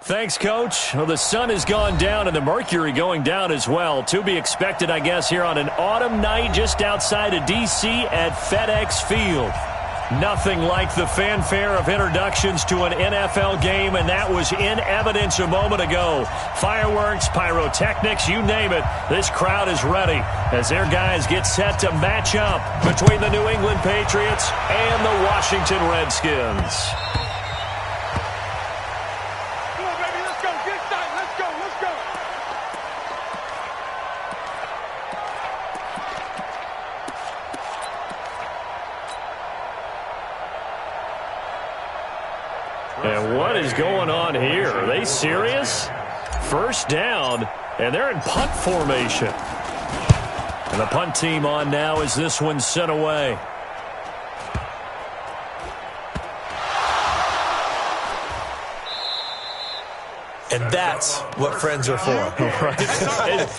Thanks, Coach. Well, the sun has gone down and the mercury going down as well. To be expected, I guess, here on an autumn night just outside of D.C. at FedEx Field. Nothing like the fanfare of introductions to an NFL game, and that was in evidence a moment ago. Fireworks, pyrotechnics, you name it. This crowd is ready as their guys get set to match up between the New England Patriots and the Washington Redskins. And what is going on here? Are they serious? First down, and they're in punt formation. And the punt team on now as this one's sent away. And that's what friends are for. Right.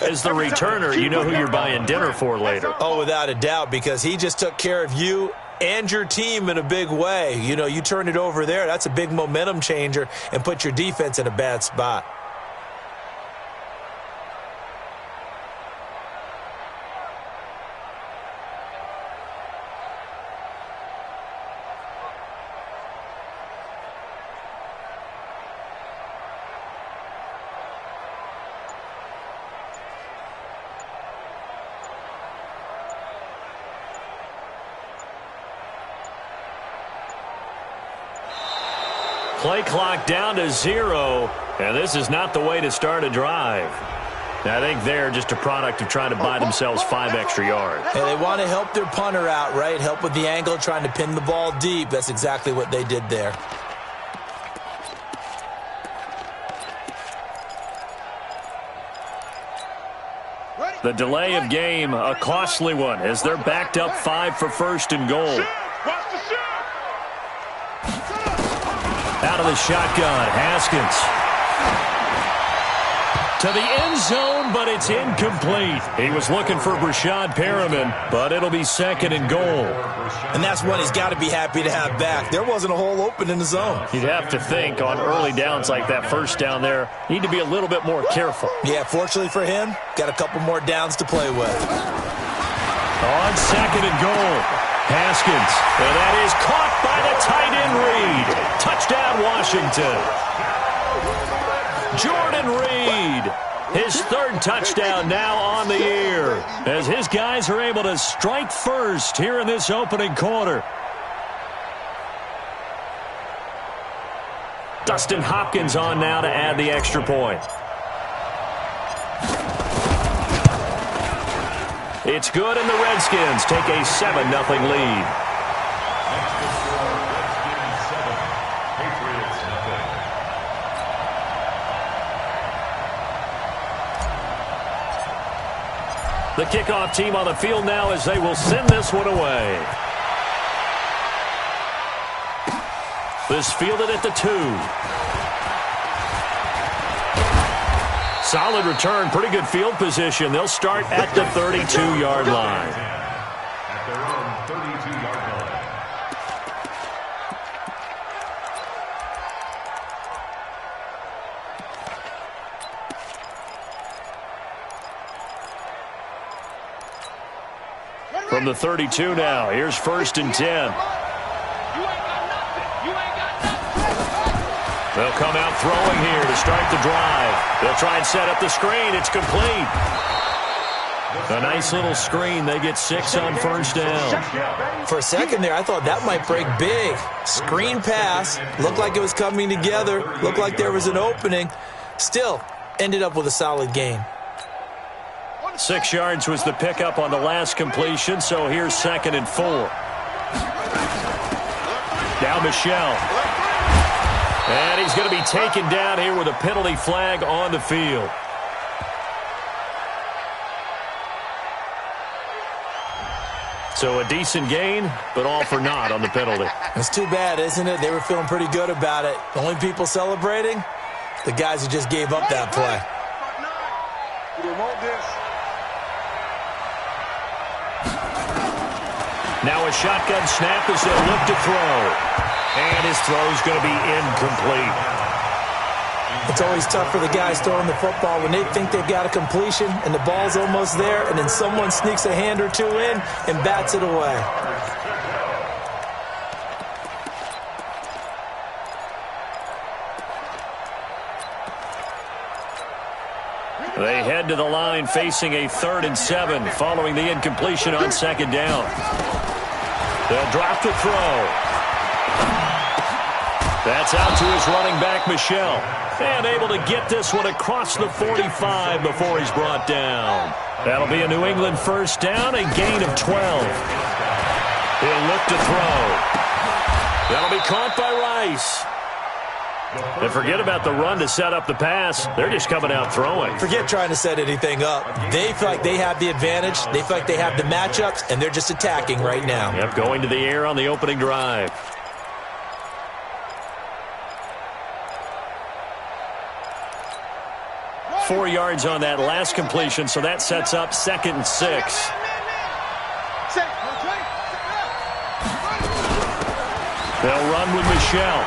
As the returner, you know who you're buying dinner for later. Oh, without a doubt, because he just took care of you and your team in a big way. You know, you turn it over there, that's a big momentum changer and put your defense in a bad spot. Play clock down to 0, and this is not the way to start a drive. I think they're just a product of trying to buy themselves 5 extra yards. And they want to help their punter out, right? Help with the angle, trying to pin the ball deep. That's exactly what they did there. The delay of game, a costly one, as they're backed up 5 for first and goal. Out of the shotgun, Haskins. To the end zone, but it's incomplete. He was looking for Brashad Perriman, but it'll be second and goal. And that's one he's got to be happy to have back. There wasn't a hole open in the zone. You'd have to think on early downs like that first down there, need to be a little bit more careful. Yeah, fortunately for him, got a couple more downs to play with. On second and goal, Haskins. And that is caught by the tight end Reed. Touchdown, Washington. Jordan Reed, his third touchdown now on the year, as his guys are able to strike first here in this opening quarter. Dustin Hopkins on now to add the extra point. It's good, and the Redskins take a 7-0 lead. The kickoff team on the field now as they will send this one away. This fielded at the 2. Solid return, pretty good field position. They'll start at the 32-yard line. At their own 32-yard line. From the 32 now, here's first and 10. They'll come out throwing here to start the drive. They'll try and set up the screen. It's complete. A nice little screen. They get 6 on first down. For a second there, I thought that might break big. Screen pass. Looked like it was coming together. Looked like there was an opening. Still, ended up with a solid gain. 6 yards was the pickup on the last completion, so here's second and 4. Now Michelle. And he's going to be taken down here with a penalty flag on the field. So a decent gain, but all for naught on the penalty. It's too bad, isn't it? They were feeling pretty good about it. The only people celebrating, the guys who just gave up that play. Now a shotgun snap as they'll look to throw. And his throw is going to be incomplete. It's always tough for the guys throwing the football when they think they've got a completion and the ball's almost there, and then someone sneaks a hand or two in and bats it away. They head to the line facing a 3rd and 7 following the incompletion on 2nd down. They'll drop to throw. That's out to his running back, Michel. And able to get this one across the 45 before he's brought down. That'll be a New England 1st down, a gain of 12. He'll look to throw. That'll be caught by Rice. And forget about the run to set up the pass. They're just coming out throwing. Forget trying to set anything up. They feel like they have the advantage. They feel like they have the matchups, and they're just attacking right now. Yep, going to the air on the opening drive. Four yards on that last completion, so that sets up 2nd and 6. They'll run with Michel.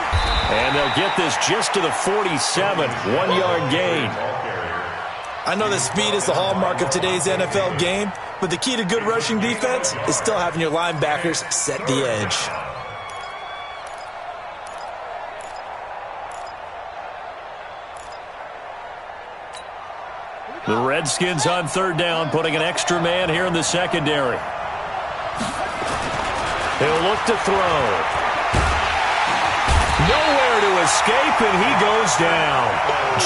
And they'll get this just to the 47, 1-yard gain. I know that speed is the hallmark of today's NFL game, but the key to good rushing defense is still having your linebackers set the edge. The Redskins on 3rd down, putting an extra man here in the secondary. He'll look to throw. Nowhere to escape, and he goes down.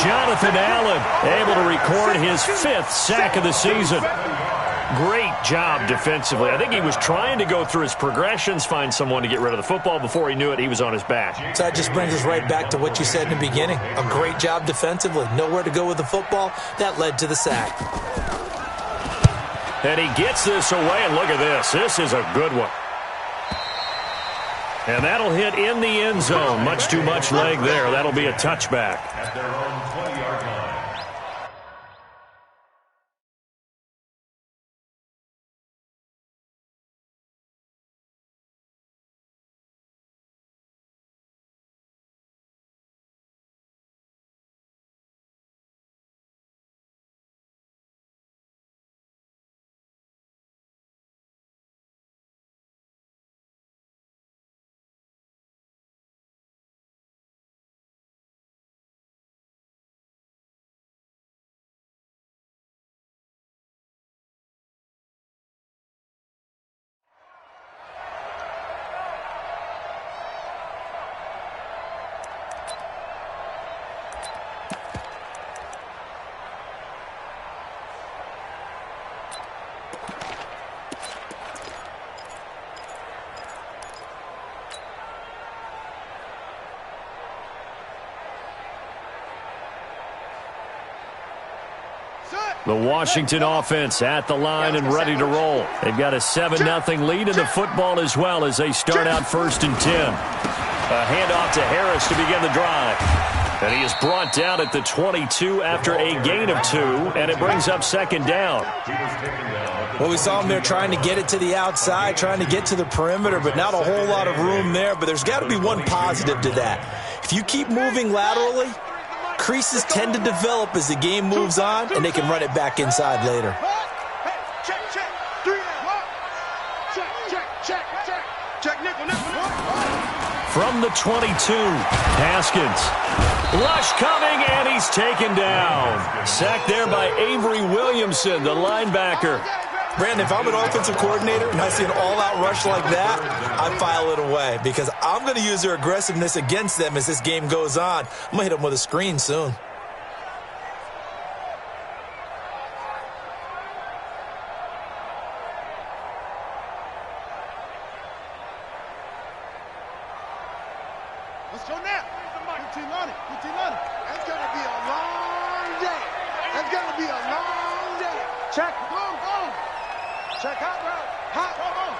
Jonathan Allen able to record his 5th sack of the season. Great job defensively. I think he was trying to go through his progressions, find someone to get rid of the football. Before he knew it, he was on his back. So that just brings us right back to what you said in the beginning. A great job defensively. Nowhere to go with the football. That led to the sack. And he gets this away, and look at this. This is a good one. And that'll hit in the end zone. Much too much leg there. That'll be a touchback. At their own 20-yard line. The Washington offense at the line and ready to roll. They've got a 7-0 lead in the football as well as they start out 1st and 10. A handoff to Harris to begin the drive. And he is brought down at the 22 after a gain of 2, and it brings up 2nd down. Well, we saw him there trying to get it to the outside, trying to get to the perimeter, but not a whole lot of room there. But there's got to be one positive to that. If you keep moving laterally, creases tend to develop as the game moves on, and they can run it back inside later. From the 22, Haskins. Rush coming, and he's taken down. Sacked there by Avery Williamson, the linebacker. Brandon, if I'm an offensive coordinator and I see an all-out rush like that, I file it away because I'm going to use their aggressiveness against them as this game goes on. I'm going to hit them with a screen soon. Let's go now. Put team on it. Put team on it. That's going to be a long day. That's going to be a long day. Check. Boom, boom. Check hot route. Hot. Come on.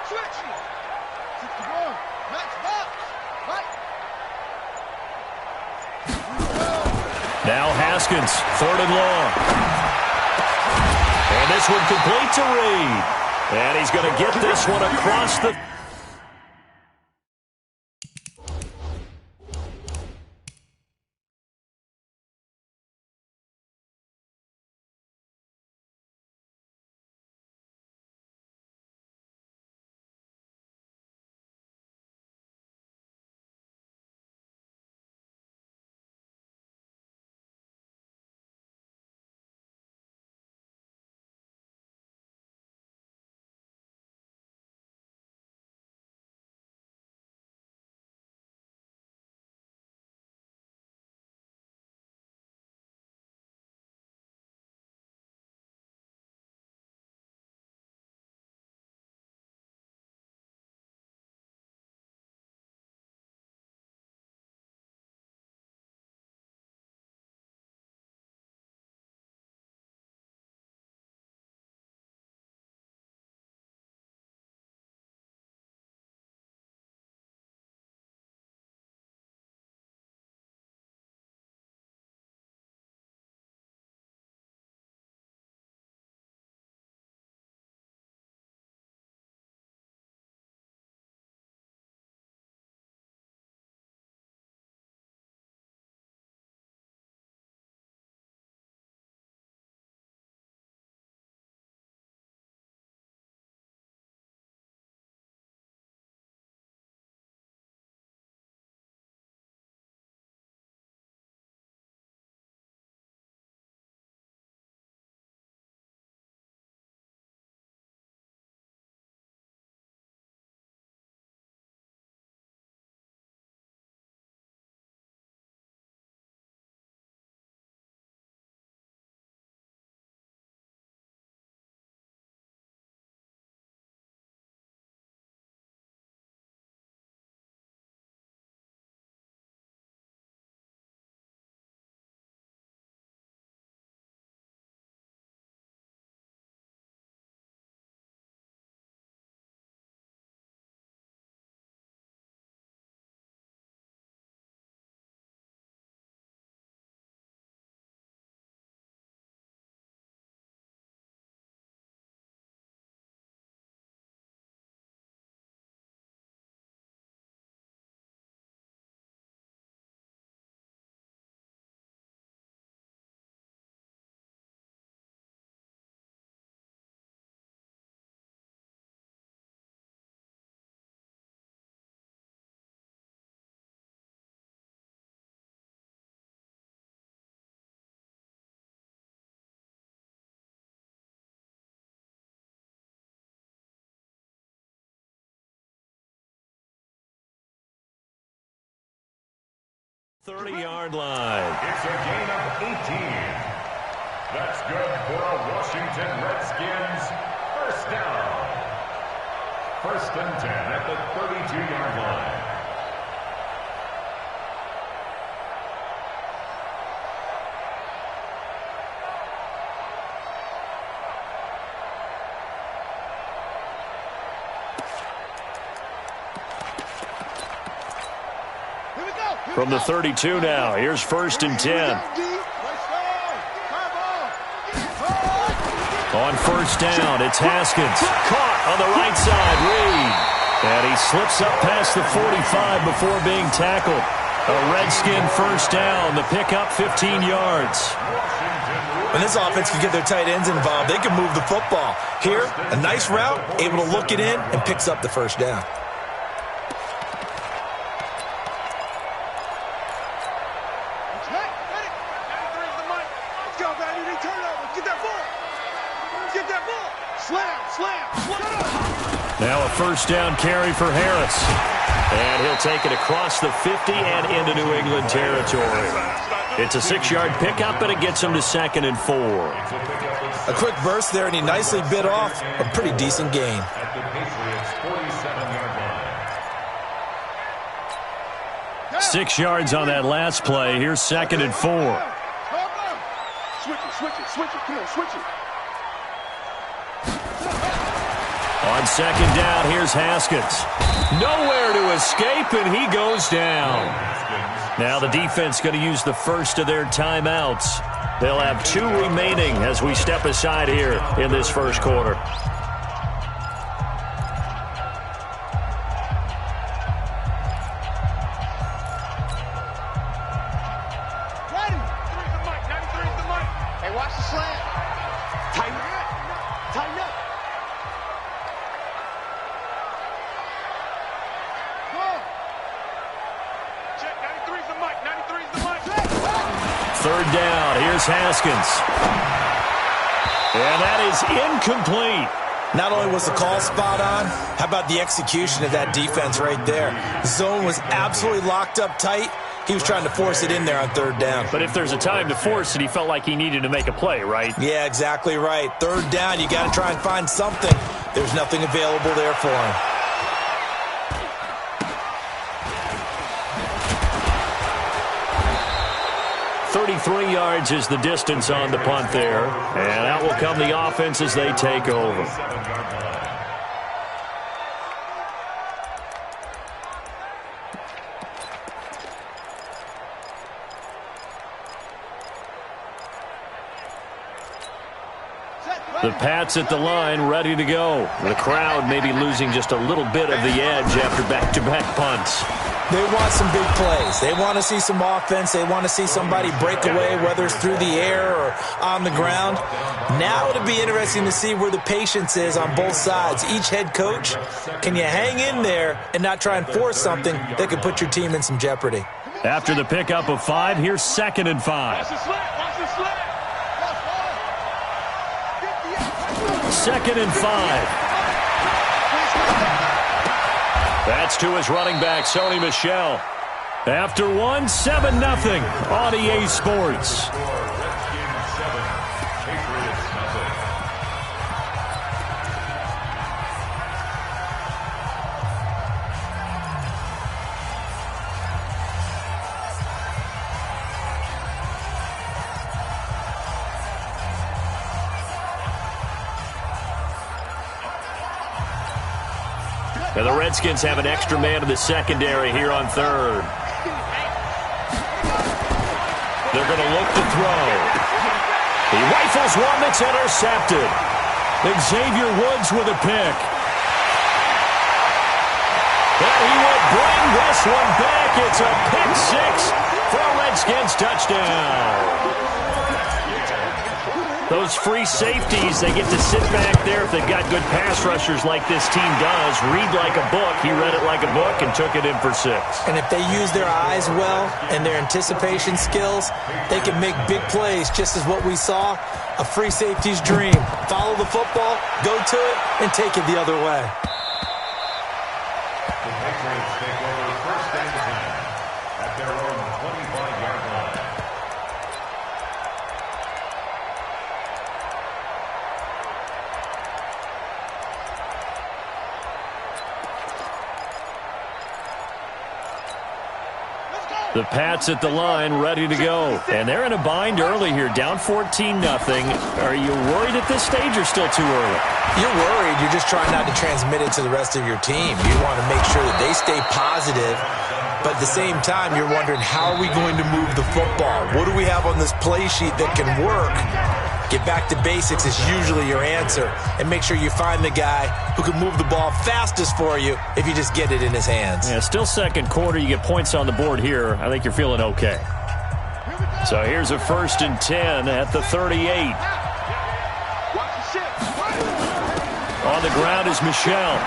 Switch. 61. Max box. Right. Now Haskins, 3rd and long. And this one complete to Reed. And he's going to get this one across the 30-yard line. It's a gain of 18. That's good for a Washington Redskins first down. 1st and 10 at the 32-yard line. From the 32 now, here's 1st and 10. On 1st down, it's Haskins. Caught on the right side, Reed. And he slips up past the 45 before being tackled. A Redskin 1st down, the pickup 15 yards. When this offense can get their tight ends involved, they can move the football. Here, a nice route, able to look it in, and picks up the 1st down. Now a 1st down carry for Harris. And he'll take it across the 50 and into New England territory. It's a 6-yard pickup, and it gets him to 2nd and 4. A quick burst there, and he nicely bit off a pretty decent gain. At the Patriots' 47-yard line. 6 yards on that last play. Here's 2nd and 4. Switch it. Come on, switch it. On 2nd down, here's Haskins. Nowhere to escape, and he goes down. Now the defense going to use the first of their timeouts. They'll have 2 remaining as we step aside here in this 1st quarter. Haskins. And that is incomplete. Not only was the call spot on, how about the execution of that defense right there? The zone was absolutely locked up tight. He was trying to force it in there on 3rd down. But if there's a time to force it, he felt like he needed to make a play, right? Yeah, exactly right. 3rd down, you got to try and find something. There's nothing available there for him. 33 yards is the distance on the punt there. And out will come the offense as they take over. The Pats at the line, ready to go. The crowd may be losing just a little bit of the edge after back-to-back punts. They want some big plays. They want to see some offense. They want to see somebody break away, whether it's through the air or on the ground. Now it'll be interesting to see where the patience is on both sides. Each head coach, can you hang in there and not try and force something that could put your team in some jeopardy? After the pickup of 5, here's 2nd and 5. 2nd and 5. That's to his running back, Sony Michel. After 1, 7-0 on EA Sports. Now the Redskins have an extra man in the secondary here on 3rd. They're going to look to throw. He rifles one that's intercepted. Xavier Woods with a pick. And he will bring this one back. It's a pick 6 for a Redskins touchdown. Those free safeties, they get to sit back there if they've got good pass rushers like this team does. Read like a book. He read it like a book and took it in for 6. And if they use their eyes well and their anticipation skills, they can make big plays, just as what we saw, a free safety's dream. Follow the football, go to it, and take it the other way. The Patriots take over 1st and 10 at their own 25. The Pats at the line, ready to go. And they're in a bind early here, down 14-0. Are you worried at this stage or still too early? You're worried. You're just trying not to transmit it to the rest of your team. You want to make sure that they stay positive. But at the same time, you're wondering, how are we going to move the football? What do we have on this play sheet that can work? Get back to basics is usually your answer. And make sure you find the guy who can move the ball fastest for you if you just get it in his hands. Yeah, still second quarter. You get points on the board here. I think you're feeling okay. So here's a 1st and 10 at the 38. On the ground is Michel.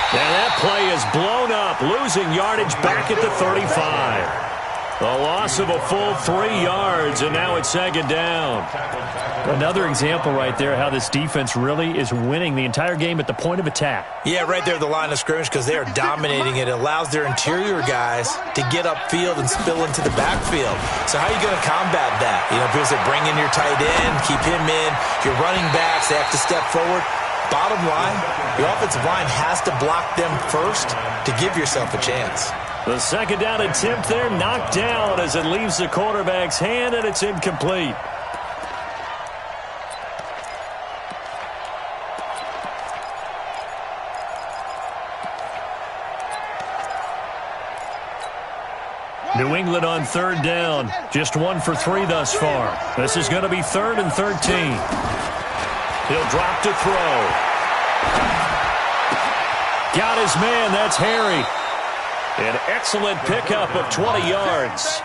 And that play is blown up, losing yardage back at the 35. A loss of a full 3 yards, and now it's 2nd down. Another example right there how this defense really is winning the entire game at the point of attack. Yeah, right there at the line of scrimmage, because they are dominating it. It allows their interior guys to get upfield and spill into the backfield. So how are you going to combat that? You know, because they bring in your tight end, keep him in. Your running backs, they have to step forward. Bottom line, the offensive line has to block them first to give yourself a chance. The 2nd down attempt there knocked down as it leaves the quarterback's hand, and it's incomplete. New England on 3rd down. Just 1 for 3 thus far. This is going to be 3rd and 13. He'll drop to throw. Got his man. That's Harry. An excellent pickup of 20 yards.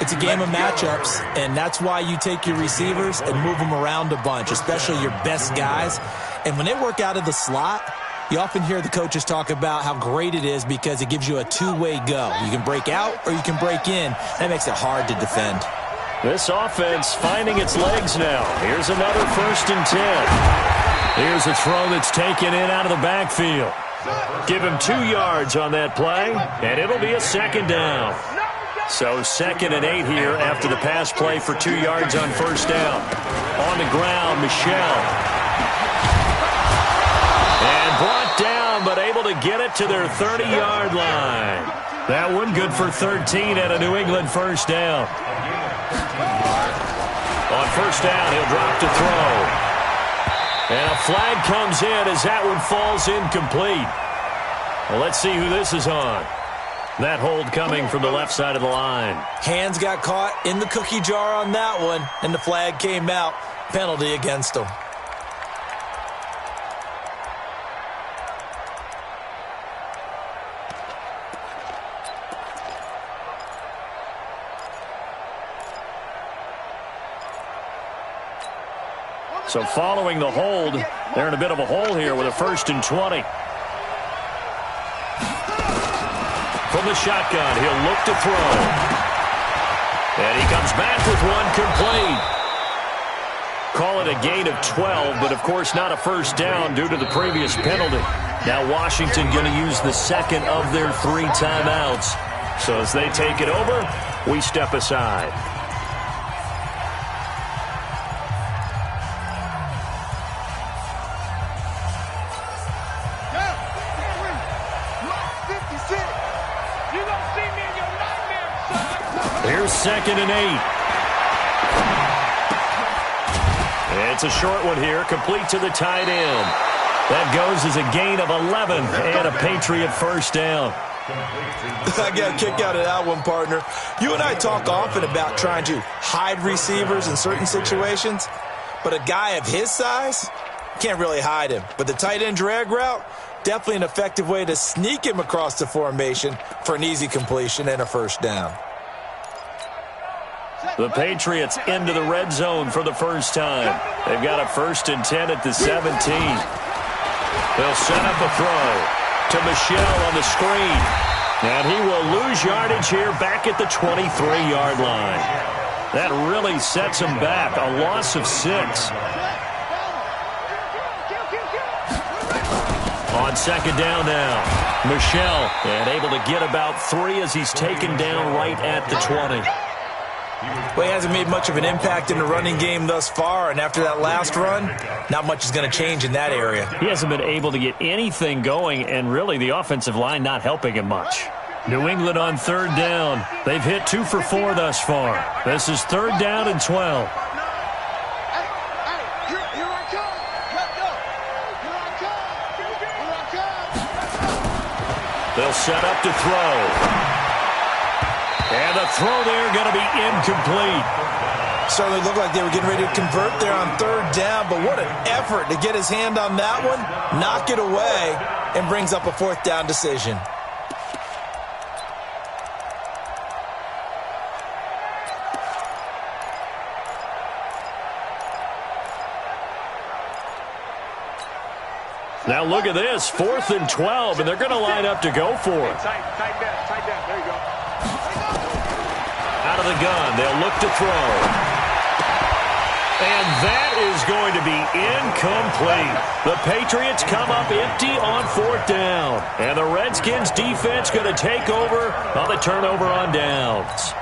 It's a game of matchups, and that's why you take your receivers and move them around a bunch, especially your best guys. And when they work out of the slot, you often hear the coaches talk about how great it is because it gives you a two-way go. You can break out or you can break in. That makes it hard to defend. This offense finding its legs now. Here's another 1st and 10. Here's a throw that's taken in out of the backfield. Give him 2 yards on that play, and it'll be a 2nd down. So 2nd and 8 here after the pass play for 2 yards on 1st down. On the ground, Michel. And brought down, but able to get it to their 30-yard line. That one good for 13 at a New England 1st down. On 1st down, he'll drop to throw. And a flag comes in as that one falls incomplete. Well, let's see who this is on. That hold coming from the left side of the line. Hands got caught in the cookie jar on that one, and the flag came out. Penalty against them. So following the hold, they're in a bit of a hole here with a 1st and 20. From the shotgun, he'll look to throw. And he comes back with one complete. Call it a gain of 12, but of course not a 1st down due to the previous penalty. Now Washington going to use the 2nd of their 3 timeouts. So as they take it over, we step aside. Here's 2nd and 8. It's a short one here, complete to the tight end. That goes as a gain of 11 and a Patriot 1st down. I got a kick out of that one, partner. You and I talk often about trying to hide receivers in certain situations, but a guy of his size can't really hide him. But the tight end drag route, definitely an effective way to sneak him across the formation for an easy completion and a 1st down. The Patriots into the red zone for the first time. They've got a 1st and 10 at the 17. They'll set up a throw to Michel on the screen. And he will lose yardage here back at the 23-yard line. That really sets him back. A loss of 6. On 2nd down now, Michel, and able to get about 3 as he's taken down right at the 20. Well, he hasn't made much of an impact in the running game thus far, and after that last run, not much is going to change in that area. He hasn't been able to get anything going, and really the offensive line not helping him much. New England on third down. They've hit 2 for 4 thus far. This is third down and 12. Here I come. Let go. Here I come. They'll set up to throw. And the throw there going to be incomplete. Certainly looked like they were getting ready to convert there on third down, but what an effort to get his hand on that one, knock it away, and brings up a fourth down decision. Now look at this, 4th and 12, and they're going to line up to go for it. Tight down. There you go. Out of the gun, they'll look to throw. And that is going to be incomplete. The Patriots come up empty on 4th down. And the Redskins defense going to take over on the turnover on downs.